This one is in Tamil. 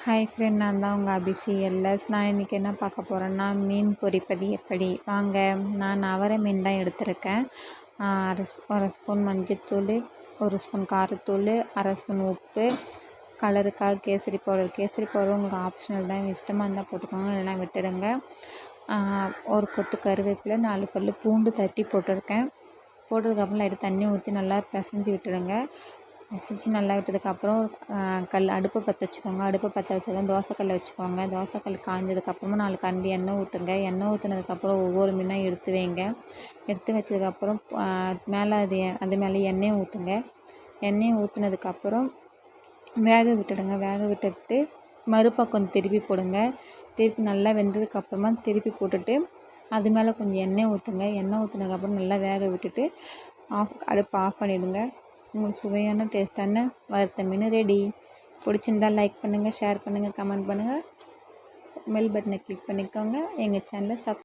ஹாய் ஃப்ரெண்ட், நான் தான் உங்கள் அபிசி எல்எஸ். நான் இன்றைக்கி என்ன பார்க்க போகிறேன்னா, மீன் பொரிப்பது எப்படி வாங்க. நான் அவரை மீன் தான் எடுத்திருக்கேன். அரை ஸ்பூன் மஞ்சத்தூள், 1 ஸ்பூன் காரத்தூள், அரை ஸ்பூன் உப்பு, கலருக்காக கேசரி பவுடர் உங்களுக்கு ஆப்ஷனல் தான், இஷ்டமாக இருந்தால் போட்டுக்கோங்க, இல்லைனா விட்டுடுங்க. ஒரு கொத்து கருவேப்பிலை, 4 பல் பூண்டு தட்டி போட்டிருக்கேன். போட்டதுக்கப்புறம் லைட்டாக தண்ணி ஊற்றி நல்லா பிசைஞ்சு விட்டுடுங்க. பிசைஞ்சு நல்லா விட்டதுக்கப்புறம் அடுப்பை பற்ற வச்சுக்கோங்க. அடுப்பை பற்ற வச்சதும் தோசைக்கல்லை வச்சுக்கோங்க. தோசைக்கல் காய்ஞ்சதுக்கப்புறமா 4 கரண்டி எண்ணெய் ஊற்றுங்க. எண்ணெய் ஊற்றுனதுக்கப்புறம் ஒவ்வொரு மீனாக எடுத்து வைங்க. எடுத்து வச்சதுக்கப்புறம் மேலே அது மேலே எண்ணெயை ஊற்றுங்க. எண்ணெயை ஊற்றுனதுக்கப்புறம் வேக விட்டுடுங்க. வேக விட்டுட்டு மறுபக்கம் திருப்பி போடுங்க. திருப்பி நல்லா வெந்ததுக்கப்புறமா திருப்பி போட்டுட்டு அது மேலே கொஞ்சம் எண்ணெய் ஊற்றுங்க. எண்ணெய் ஊற்றுனதுக்கப்புறம் நல்லா வேக விட்டுட்டு அடுப்பை ஆஃப் பண்ணிவிடுங்க. உங்களுக்கு சுவையான டேஸ்ட்டான வறுத்த மீன் ரெடி. பிடிச்சிருந்தால் லைக் பண்ணுங்கள், ஷேர் பண்ணுங்கள், கமெண்ட் பண்ணுங்கள், பெல் பட்டனை கிளிக் பண்ணிக்கோங்க. எங்கள் சேனலை